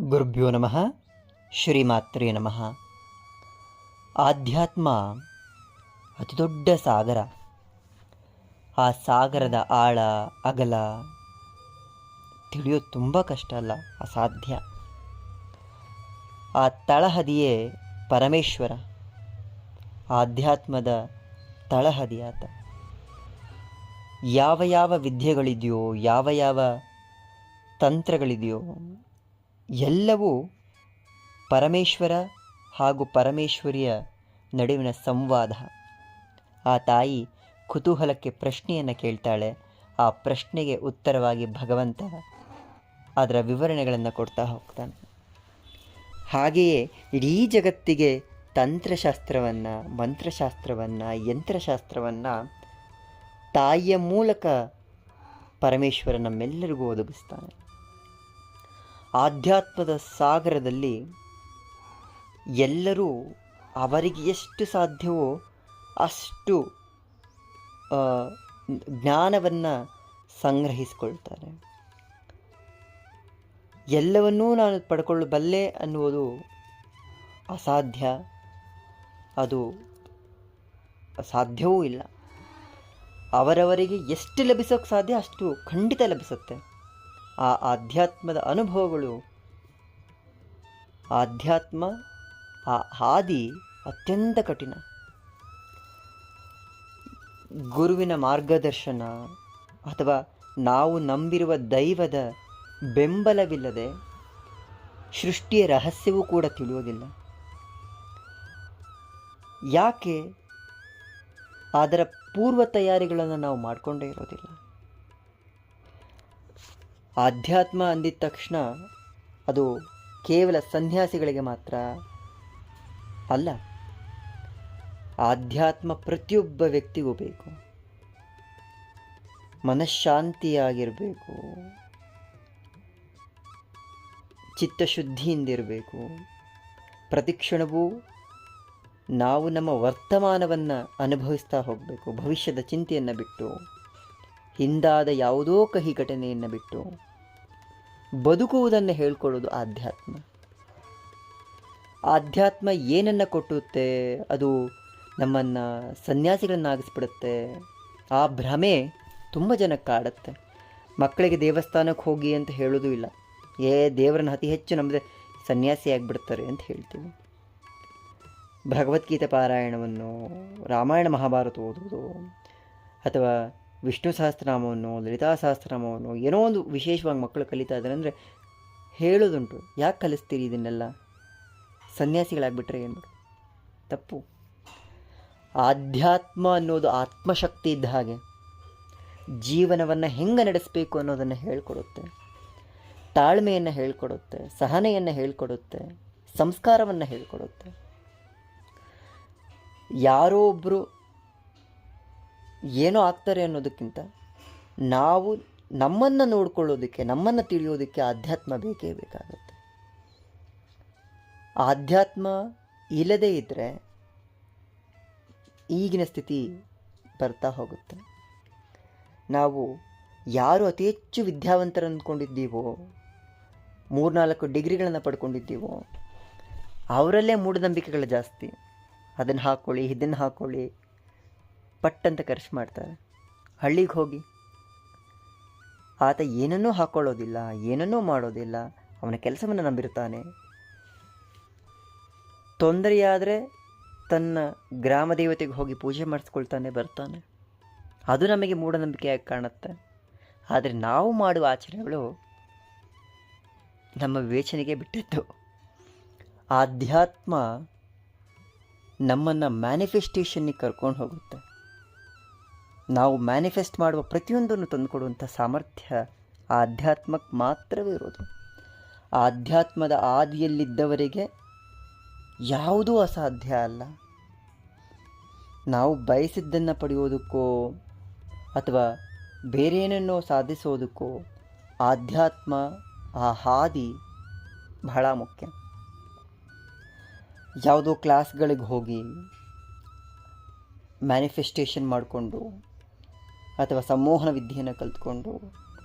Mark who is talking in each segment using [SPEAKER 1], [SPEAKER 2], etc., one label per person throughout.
[SPEAKER 1] ಗುರುಭ್ಯೋ ನಮಃ. ಶ್ರೀಮಾತ್ರೇ ನಮಃ. ಆಧ್ಯಾತ್ಮ ಅತಿ ದೊಡ್ಡ ಸಾಗರ. ಆ ಸಾಗರದ ಆಳ ಅಗಲ ತಿಳಿಯೋದು ತುಂಬ ಕಷ್ಟ, ಅಲ್ಲ ಅಸಾಧ್ಯ. ಆ ತಳಹದಿಯೇ ಪರಮೇಶ್ವರ. ಆಧ್ಯಾತ್ಮದ ತಳಹದಿ ಆತ. ಯಾವ ಯಾವ ವಿದ್ಯೆಗಳಿದೆಯೋ, ಯಾವ ಯಾವ ತಂತ್ರಗಳಿದೆಯೋ, ಎಲ್ಲವೂ ಪರಮೇಶ್ವರ ಹಾಗೂ ಪರಮೇಶ್ವರಿಯ ನಡುವಿನ ಸಂವಾದ. ಆ ತಾಯಿ ಕುತೂಹಲಕ್ಕೆ ಪ್ರಶ್ನೆಯನ್ನು ಕೇಳ್ತಾಳೆ. ಆ ಪ್ರಶ್ನೆಗೆ ಉತ್ತರವಾಗಿ ಭಗವಂತ ಅದರ ವಿವರಣೆಗಳನ್ನು ಕೊಡ್ತಾ ಹೋಗ್ತಾನೆ. ಹಾಗೆಯೇ ಇಡೀ ಜಗತ್ತಿಗೆ ತಂತ್ರಶಾಸ್ತ್ರವನ್ನು, ಮಂತ್ರಶಾಸ್ತ್ರವನ್ನು, ಯಂತ್ರಶಾಸ್ತ್ರವನ್ನು ತಾಯಿಯ ಮೂಲಕ ಪರಮೇಶ್ವರ ನಮ್ಮೆಲ್ಲರಿಗೂ ಒದಗಿಸ್ತಾನೆ. ಆಧ್ಯಾತ್ಮದ ಸಾಗರದಲ್ಲಿ ಎಲ್ಲರೂ ಅವರಿಗೆ ಎಷ್ಟು ಸಾಧ್ಯವೋ ಅಷ್ಟು ಜ್ಞಾನವನ್ನು ಸಂಗ್ರಹಿಸಿಕೊಳ್ತಾರೆ. ಎಲ್ಲವನ್ನೂ ನಾನು ಪಡ್ಕೊಳ್ಳಬಲ್ಲೆ ಅನ್ನುವುದು ಅಸಾಧ್ಯ, ಅದು ಸಾಧ್ಯವೂ ಇಲ್ಲ. ಅವರವರಿಗೆ ಎಷ್ಟು ಲಭಿಸೋಕ್ಕೆ ಸಾಧ್ಯ ಅಷ್ಟು ಖಂಡಿತ ಲಭಿಸುತ್ತೆ. ಆ ಆಧ್ಯಾತ್ಮದ ಅನುಭವಗಳು, ಆಧ್ಯಾತ್ಮ, ಆ ಹಾದಿ ಅತ್ಯಂತ ಕಠಿಣ. ಗುರುವಿನ ಮಾರ್ಗದರ್ಶನ ಅಥವಾ ನಾವು ನಂಬಿರುವ ದೈವದ ಬೆಂಬಲವಿಲ್ಲದೆ ಸೃಷ್ಟಿಯ ರಹಸ್ಯವೂ ಕೂಡ ತಿಳಿಯೋದಿಲ್ಲ. ಯಾಕೆ? ಅದರ ಪೂರ್ವ ತಯಾರಿಗಳನ್ನು ನಾವು ಮಾಡಿಕೊಂಡೇ ಇರೋದಿಲ್ಲ. ಆಧ್ಯಾತ್ಮ ಅಂದಿದ ತಕ್ಷಣ ಅದು ಕೇವಲ ಸನ್ಯಾಸಿಗಳಿಗೆ ಮಾತ್ರ ಅಲ್ಲ. ಆಧ್ಯಾತ್ಮ ಪ್ರತಿಯೊಬ್ಬ ವ್ಯಕ್ತಿಗೂ ಬೇಕು. ಮನಃಶಾಂತಿಯಾಗಿರಬೇಕು, ಚಿತ್ತಶುದ್ಧಿಯಿಂದಿರಬೇಕು. ಪ್ರತಿಕ್ಷಣವೂ ನಾವು ನಮ್ಮ ವರ್ತಮಾನವನ್ನು ಅನುಭವಿಸ್ತಾ ಹೋಗಬೇಕು. ಭವಿಷ್ಯದ ಚಿಂತೆಯನ್ನು ಬಿಟ್ಟು, ಹಿಂದಾದ ಯಾವುದೋ ಕಹಿ ಘಟನೆಯನ್ನು ಬಿಟ್ಟು ಬದುಕುವುದನ್ನು ಹೇಳ್ಕೊಳ್ಳೋದು ಆಧ್ಯಾತ್ಮ. ಆಧ್ಯಾತ್ಮ ಏನನ್ನು ಕೊಟ್ಟುತ್ತೆ? ಅದು ನಮ್ಮನ್ನು ಸನ್ಯಾಸಿಗಳನ್ನಾಗಿಸ್ಬಿಡುತ್ತೆ. ಆ ಭ್ರಮೆ ತುಂಬ ಜನಕ್ಕೆ ಕಾಡುತ್ತೆ. ಮಕ್ಕಳಿಗೆ ದೇವಸ್ಥಾನಕ್ಕೆ ಹೋಗಿ ಅಂತ ಹೇಳೋದು ಇಲ್ಲ. ದೇವರನ್ನು ಅತಿ ಹೆಚ್ಚು ನಮ್ಮದೇ ಸನ್ಯಾಸಿ ಆಗಿಬಿಡ್ತಾರೆ ಅಂತ ಹೇಳ್ತೀವಿ. ಭಗವದ್ಗೀತೆ ಪಾರಾಯಣವನ್ನು, ರಾಮಾಯಣ ಮಹಾಭಾರತ ಓದುವುದು, ಅಥವಾ ವಿಷ್ಣು ಸಹಸ್ರನಾಮವನ್ನು, ಲಲಿತಾ ಸಹಸ್ರನಾಮವನ್ನು ಏನೋ ಒಂದು ವಿಶೇಷವಾಗಿ ಮಕ್ಕಳು ಕಲಿತಾ ಇದ್ದಾರೆ ಅಂದರೆ ಹೇಳೋದುಂಟು. ಯಾಕೆ ಕಲಿಸ್ತೀರಿ ಇದನ್ನೆಲ್ಲ? ಸನ್ಯಾಸಿಗಳಾಗ್ಬಿಟ್ರೆ ಏನು ಮಾಡಿ? ತಪ್ಪು. ಆಧ್ಯಾತ್ಮ ಅನ್ನೋದು ಆತ್ಮಶಕ್ತಿ ಇದ್ದ ಹಾಗೆ. ಜೀವನವನ್ನು ಹೆಂಗೆ ನಡೆಸಬೇಕು ಅನ್ನೋದನ್ನು ಹೇಳಿಕೊಡುತ್ತೆ, ತಾಳ್ಮೆಯನ್ನು ಹೇಳಿಕೊಡುತ್ತೆ, ಸಹನೆಯನ್ನು ಹೇಳಿಕೊಡುತ್ತೆ, ಸಂಸ್ಕಾರವನ್ನು ಹೇಳಿಕೊಡುತ್ತೆ. ಯಾರೋ ಒಬ್ಬರು ಏನೋ ಆಗ್ತಾರೆ ಅನ್ನೋದಕ್ಕಿಂತ ನಾವು ನಮ್ಮನ್ನು ನೋಡ್ಕೊಳ್ಳೋದಕ್ಕೆ, ನಮ್ಮನ್ನು ತಿಳಿಯೋದಕ್ಕೆ ಆಧ್ಯಾತ್ಮ ಬೇಕೇ ಬೇಕಾಗುತ್ತೆ. ಆಧ್ಯಾತ್ಮ ಇಲ್ಲದೇ ಇದ್ದರೆ ಈಗಿನ ಸ್ಥಿತಿ ಬರ್ತಾ ಹೋಗುತ್ತೆ. ನಾವು ಯಾರು ಅತಿ ಹೆಚ್ಚು ವಿದ್ಯಾವಂತರು ಅಂದ್ಕೊಂಡಿದ್ದೀವೋ, 3-4 ಡಿಗ್ರಿಗಳನ್ನು ಪಡ್ಕೊಂಡಿದ್ದೀವೋ, ಅವರಲ್ಲೇ ಮೂಢನಂಬಿಕೆಗಳು ಜಾಸ್ತಿ. ಅದನ್ನು ಹಾಕ್ಕೊಳ್ಳಿ, ಇದನ್ನು ಹಾಕ್ಕೊಳ್ಳಿ, ಪಟ್ಟಂತ ಖರ್ಚು ಮಾಡ್ತಾರೆ. ಹಳ್ಳಿಗೆ ಹೋಗಿ ಆತ ಏನನ್ನೂ ಹಾಕ್ಕೊಳ್ಳೋದಿಲ್ಲ, ಏನನ್ನೂ ಮಾಡೋದಿಲ್ಲ, ಅವನ ಕೆಲಸವನ್ನು ನಂಬಿರ್ತಾನೆ. ತೊಂದರೆಯಾದರೆ ತನ್ನ ಗ್ರಾಮ ದೇವತೆಗೆ ಹೋಗಿ ಪೂಜೆ ಮಾಡಿಸ್ಕೊಳ್ತಾನೆ, ಬರ್ತಾನೆ. ಅದು ನಮಗೆ ಮೂಢನಂಬಿಕೆಯಾಗಿ ಕಾಣುತ್ತೆ. ಆದರೆ ನಾವು ಮಾಡುವ ಆಚರಣೆಗಳು ನಮ್ಮ ವಿವೇಚನೆಗೆ ಬಿಟ್ಟಿದ್ದು. ಆಧ್ಯಾತ್ಮ ನಮ್ಮನ್ನು ಮ್ಯಾನಿಫೆಸ್ಟೇಷನ್ನಿಗೆ ಕರ್ಕೊಂಡು ಹೋಗುತ್ತೆ. ನಾವು ಮ್ಯಾನಿಫೆಸ್ಟ್ ಮಾಡುವ ಪ್ರತಿಯೊಂದನ್ನು ತಂದುಕೊಡುವಂಥ ಸಾಮರ್ಥ್ಯ ಆಧ್ಯಾತ್ಮಕ್ಕೆ ಮಾತ್ರವೇ ಇರೋದು. ಆಧ್ಯಾತ್ಮದ ಆದಿಯಲ್ಲಿದ್ದವರಿಗೆ ಯಾವುದೂ ಅಸಾಧ್ಯ ಅಲ್ಲ. ನಾವು ಬಯಸಿದ್ದನ್ನು ಪಡೆಯೋದಕ್ಕೋ ಅಥವಾ ಬೇರೇನನ್ನೋ ಸಾಧಿಸೋದಕ್ಕೋ ಆಧ್ಯಾತ್ಮ, ಆ ಹಾದಿ ಬಹಳ ಮುಖ್ಯ. ಯಾವುದೋ ಕ್ಲಾಸ್ಗಳಿಗೆ ಹೋಗಿ ಮ್ಯಾನಿಫೆಸ್ಟೇಷನ್ ಮಾಡಿಕೊಂಡು, ಅಥವಾ ಸಂಮೋಹನ ವಿದ್ಯೆಯನ್ನು ಕಲ್ತ್ಕೊಂಡು,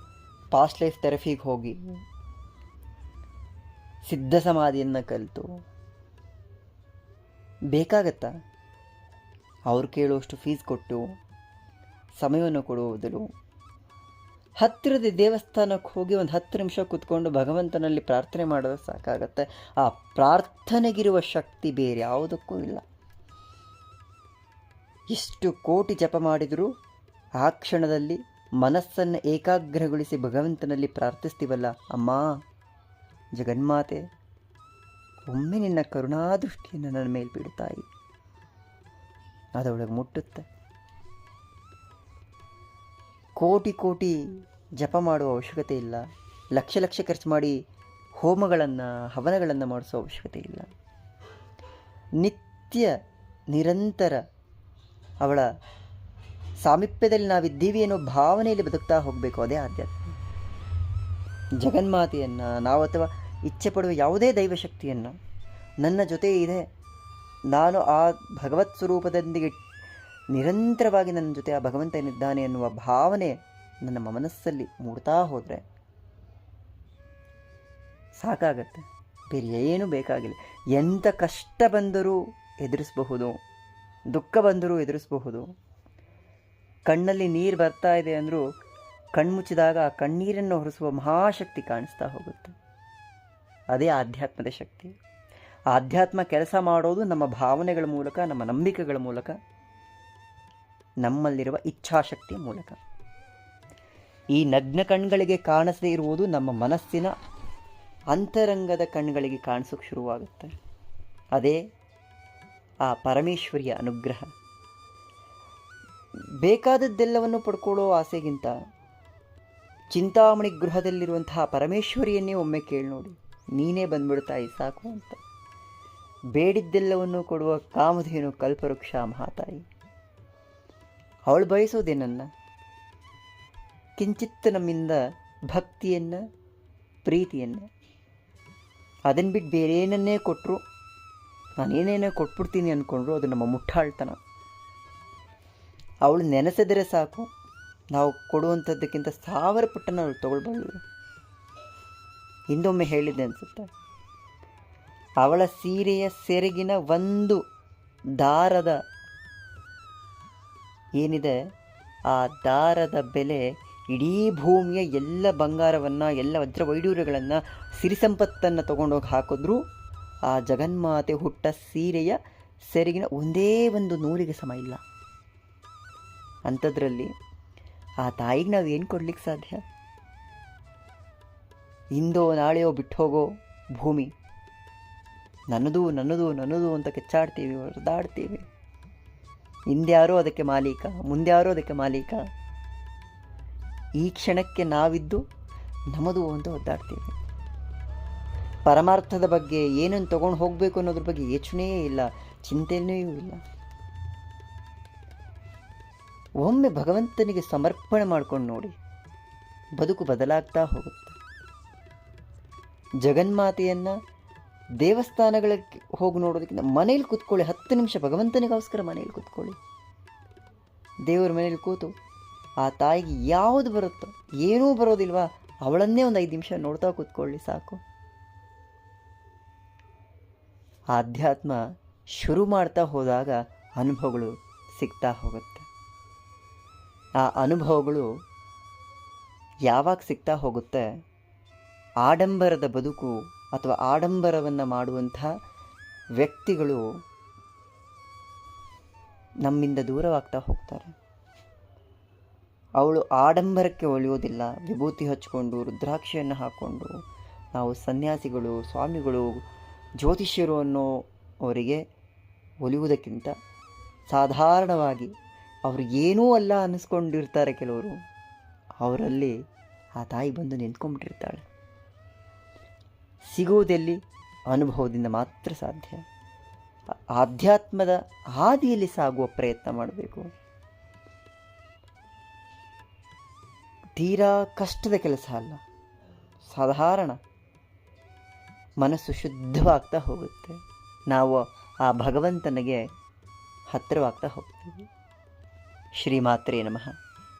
[SPEAKER 1] ಪಾಸ್ಟ್ ಲೈಫ್ ಥೆರಪಿಗೆ ಹೋಗಿ ಸಿದ್ಧ ಸಮಾಧಿಯನ್ನು ಕಲಿತು ಬೇಕಾಗತ್ತಾ? ಅವ್ರು ಕೇಳುವಷ್ಟು ಫೀಸ್ ಕೊಟ್ಟು ಸಮಯವನ್ನು ಕೊಡುವುದಲು ಹತ್ತಿರದ ದೇವಸ್ಥಾನಕ್ಕೆ ಹೋಗಿ ಒಂದು 10 ನಿಮಿಷ ಕೂತ್ಕೊಂಡು ಭಗವಂತನಲ್ಲಿ ಪ್ರಾರ್ಥನೆ ಮಾಡೋದು ಸಾಕಾಗತ್ತೆ. ಆ ಪ್ರಾರ್ಥನೆಗಿರುವ ಶಕ್ತಿ ಬೇರೆ ಯಾವುದಕ್ಕೂ ಇಲ್ಲ. ಎಷ್ಟು ಕೋಟಿ ಜಪ ಮಾಡಿದರೂ ಆ ಕ್ಷಣದಲ್ಲಿ ಮನಸ್ಸನ್ನು ಏಕಾಗ್ರಗೊಳಿಸಿ ಭಗವಂತನಲ್ಲಿ ಪ್ರಾರ್ಥಿಸ್ತೀವಲ್ಲ, ಅಮ್ಮ ಜಗನ್ಮಾತೆ, ಒಮ್ಮೆ ನಿನ್ನ ಕರುಣಾದೃಷ್ಟಿಯನ್ನು ನನ್ನ ಮೇಲೆ ಬಿಡುತ್ತಾಯಿ, ಅದರೊಳಗೆ ಮುಟ್ಟುತ್ತೆ. ಕೋಟಿ ಕೋಟಿ ಜಪ ಮಾಡುವ ಅವಶ್ಯಕತೆ ಇಲ್ಲ. ಲಕ್ಷ ಲಕ್ಷ ಖರ್ಚು ಮಾಡಿ ಹೋಮಗಳನ್ನು ಹವನಗಳನ್ನು ಮಾಡಿಸೋ ಅವಶ್ಯಕತೆ ಇಲ್ಲ. ನಿತ್ಯ ನಿರಂತರ ಅವಳ ಸಾಮೀಪ್ಯದಲ್ಲಿ ನಾವಿದ್ದೀವಿ ಅನ್ನೋ ಭಾವನೆಯಲ್ಲಿ ಬದುಕ್ತಾ ಹೋಗಬೇಕು. ಅದೇ ಆಧ್ಯಾತ್ಮ. ಜಗನ್ಮಾತೆಯನ್ನು ನಾವು ಅಥವಾ ಇಚ್ಛೆ ಪಡುವ ಯಾವುದೇ ದೈವಶಕ್ತಿಯನ್ನು ನನ್ನ ಜೊತೆ ಇದೆ, ನಾನು ಆ ಭಗವತ್ ಸ್ವರೂಪದೊಂದಿಗೆ ನಿರಂತರವಾಗಿ ನನ್ನ ಜೊತೆ ಆ ಭಗವಂತನಿದ್ದಾನೆ ಎನ್ನುವ ಭಾವನೆ ನನ್ನ ಮನಸ್ಸಲ್ಲಿ ಮೂಡ್ತಾ ಹೋದರೆ ಸಾಕಾಗತ್ತೆ. ಬೇರೆ ಏನೂ ಬೇಕಾಗಿಲ್ಲ. ಎಂಥ ಕಷ್ಟ ಬಂದರೂ ಎದುರಿಸಬಹುದು, ದುಃಖ ಬಂದರೂ ಎದುರಿಸಬಹುದು. ಕಣ್ಣಲ್ಲಿ ನೀರು ಬರ್ತಾ ಇದೆ ಅಂದರೂ ಕಣ್ಮುಚ್ಚಿದಾಗ ಆ ಕಣ್ಣೀರನ್ನು ಹೊರಿಸುವ ಮಹಾಶಕ್ತಿ ಕಾಣಿಸ್ತಾ ಹೋಗುತ್ತೆ. ಅದೇ ಆಧ್ಯಾತ್ಮದ ಶಕ್ತಿ. ಆಧ್ಯಾತ್ಮ ಕೆಲಸ ಮಾಡೋದು ನಮ್ಮ ಭಾವನೆಗಳ ಮೂಲಕ, ನಮ್ಮ ನಂಬಿಕೆಗಳ ಮೂಲಕ, ನಮ್ಮಲ್ಲಿರುವ ಇಚ್ಛಾಶಕ್ತಿಯ ಮೂಲಕ. ಈ ನಗ್ನ ಕಣ್ಗಳಿಗೆ ಕಾಣಿಸದೇ ಇರುವುದು ನಮ್ಮ ಮನಸ್ಸಿನ ಅಂತರಂಗದ ಕಣ್ಗಳಿಗೆ ಕಾಣಿಸೋಕೆ ಶುರುವಾಗುತ್ತೆ. ಅದೇ ಆ ಪರಮೇಶ್ವರಿಯ ಅನುಗ್ರಹ. ಬೇಕಾದದ್ದೆಲ್ಲವನ್ನು ಪಡ್ಕೊಳ್ಳೋ ಆಸೆಗಿಂತ ಚಿಂತಾಮಣಿ ಗೃಹದಲ್ಲಿರುವಂತಹ ಪರಮೇಶ್ವರಿಯನ್ನೇ ಒಮ್ಮೆ ಕೇಳಿ ನೋಡಿ, ನೀನೇ ಬಂದ್ಬಿಡ್ತಾಯಿ ಸಾಕು ಅಂತ. ಬೇಡಿದ್ದೆಲ್ಲವನ್ನು ಕೊಡುವ ಕಾಮಧೇನು ಕಲ್ಪವೃಕ್ಷ ಮಹಾತಾಯಿ. ಅವಳು ಬಯಸೋದೇನನ್ನು? ಕಿಂಚಿತ್ ನಮ್ಮಿಂದ ಭಕ್ತಿಯನ್ನು, ಪ್ರೀತಿಯನ್ನು. ಅದನ್ನು ಬಿಟ್ಟು ಬೇರೆ ಏನನ್ನೇ ಕೊಟ್ಟರು, ನಾನೇನೇನೋ ಕೊಟ್ಬಿಡ್ತೀನಿ ಅಂದ್ಕೊಂಡ್ರು, ಅದು ನಮ್ಮ ಮುಟ್ಟಾಳ್ತನ. ಅವಳು ನೆನೆಸಿದರೆ ಸಾಕು, ನಾವು ಕೊಡುವಂಥದ್ದಕ್ಕಿಂತ 1000 ಪಟ್ಟನ್ನು ಅವಳು ತೊಗೊಳ್ಬಲ್ಲ. ಹಿಂದೊಮ್ಮೆ ಹೇಳಿದ್ದೆ ಅನಿಸುತ್ತೆ, ಅವಳ ಸೀರೆಯ ಸೆರಗಿನ ಒಂದು ದಾರದ ಏನಿದೆ, ಆ ದಾರದ ಬೆಲೆ ಇಡೀ ಭೂಮಿಯ ಎಲ್ಲ ಬಂಗಾರವನ್ನು, ಎಲ್ಲ ವಜ್ರ ವೈಡೂರ್ಯಗಳನ್ನು, ಸಿರಿ ಸಂಪತ್ತನ್ನು ತೊಗೊಂಡೋಗಿ ಹಾಕಿದ್ರೂ ಆ ಜಗನ್ಮಾತೆ ಹುಟ್ಟ ಸೀರೆಯ ಸೆರಗಿನ ಒಂದೇ ಒಂದು ನೂಲಿಗೆ ಸಮ ಇಲ್ಲ. ಅಂಥದ್ರಲ್ಲಿ ಆ ತಾಯಿಗೆ ನಾವು ಏನು ಕೊಡ್ಲಿಕ್ಕೆ ಸಾಧ್ಯ? ಇಂದೋ ನಾಳೆಯೋ ಬಿಟ್ಟು ಹೋಗೋ ಭೂಮಿ. ನನ್ನದು ನನ್ನದು ನನ್ನದು ಅಂತ ಕೆಚ್ಚಾಡ್ತೀವಿ, ಹೊರದಾಡ್ತೀವಿ. ಹಿಂದ್ಯಾರೋ ಅದಕ್ಕೆ ಮಾಲೀಕ, ಮುಂದ್ಯಾರೋ ಅದಕ್ಕೆ ಮಾಲೀಕ. ಈ ಕ್ಷಣಕ್ಕೆ ನಾವಿದ್ದು ನಮ್ಮದು ಅಂತ ಒದ್ದಾಡ್ತೀವಿ. ಪರಮಾರ್ಥದ ಬಗ್ಗೆ ಏನನ್ನು ತೊಗೊಂಡು ಹೋಗಬೇಕು ಅನ್ನೋದ್ರ ಬಗ್ಗೆ ಯೋಚನೆಯೇ ಇಲ್ಲ, ಚಿಂತೆಯೂ ಇಲ್ಲ. ಒಮ್ಮೆ ಭಗವಂತನಿಗೆ ಸಮರ್ಪಣೆ ಮಾಡ್ಕೊಂಡು ನೋಡಿ, ಬದುಕು ಬದಲಾಗ್ತಾ ಹೋಗುತ್ತೆ. ಜಗನ್ಮಾತೆಯನ್ನು ದೇವಸ್ಥಾನಗಳಿಗೆ ಹೋಗಿ ನೋಡೋದಕ್ಕಿಂತ ಮನೇಲಿ ಕೂತ್ಕೊಳ್ಳಿ, 10 ನಿಮಿಷ ಭಗವಂತನಿಗೋಸ್ಕರ ಮನೇಲಿ ಕೂತ್ಕೊಳ್ಳಿ. ದೇವರ ಮನೇಲಿ ಕೂತು ಆ ತಾಯಿಗೆ ಯಾವುದು ಬರುತ್ತೋ, ಏನೂ ಬರೋದಿಲ್ವಾ, ಅವಳನ್ನೇ ಒಂದು 5 ನಿಮಿಷ ನೋಡ್ತಾ ಕೂತ್ಕೊಳ್ಳಿ ಸಾಕು. ಆಧ್ಯಾತ್ಮ ಶುರು ಮಾಡ್ತಾ ಹೋದಾಗ ಅನುಭವಗಳು ಸಿಗ್ತಾ ಹೋಗುತ್ತೆ. ಆ ಅನುಭವಗಳು ಯಾವಾಗ ಸಿಗ್ತಾ ಹೋಗುತ್ತೆ, ಆಡಂಬರದ ಬದುಕು ಅಥವಾ ಆಡಂಬರವನ್ನು ಮಾಡುವಂಥ ವ್ಯಕ್ತಿಗಳು ನಮ್ಮಿಂದ ದೂರವಾಗ್ತಾ ಹೋಗ್ತಾರೆ. ಅವಳು ಆಡಂಬರಕ್ಕೆ ಒಲಿಯೋದಿಲ್ಲ. ವಿಭೂತಿ ಹಚ್ಕೊಂಡು, ರುದ್ರಾಕ್ಷಿಯನ್ನು ಹಾಕ್ಕೊಂಡು, ನಾವು ಸನ್ಯಾಸಿಗಳು, ಸ್ವಾಮಿಗಳು, ಜ್ಯೋತಿಷ್ಯರು ಅನ್ನೋ ಅವರಿಗೆ ಒಲಿಯುವುದಕ್ಕಿಂತ ಸಾಧಾರಣವಾಗಿ ಅವರು ಏನೂ ಅಲ್ಲ ಅನ್ನಿಸ್ಕೊಂಡಿರ್ತಾರೆ ಕೆಲವರು. ಅವರಲ್ಲಿ ಆ ತಾಯಿ ಬಂದು ನಿಂತ್ಕೊಂಡ್ಬಿಟ್ಟಿರ್ತಾಳೆ. ಸಿಗುವುದೆಲ್ಲಿ? ಅನುಭವದಿಂದ ಮಾತ್ರ ಸಾಧ್ಯ. ಆಧ್ಯಾತ್ಮದ ಹಾದಿಯಲ್ಲಿ ಸಾಗುವ ಪ್ರಯತ್ನ ಮಾಡಬೇಕು. ತೀರಾ ಕಷ್ಟದ ಕೆಲಸ ಅಲ್ಲ, ಸಾಧಾರಣ. ಮನಸ್ಸು ಶುದ್ಧವಾಗ್ತಾ ಹೋಗುತ್ತೆ. ನಾವು ಆ ಭಗವಂತನಿಗೆ ಹತ್ತಿರವಾಗ್ತಾ ಹೋಗ್ತೀವಿ. ಶ್ರೀಮಾತ್ರೇ ನಮಃ.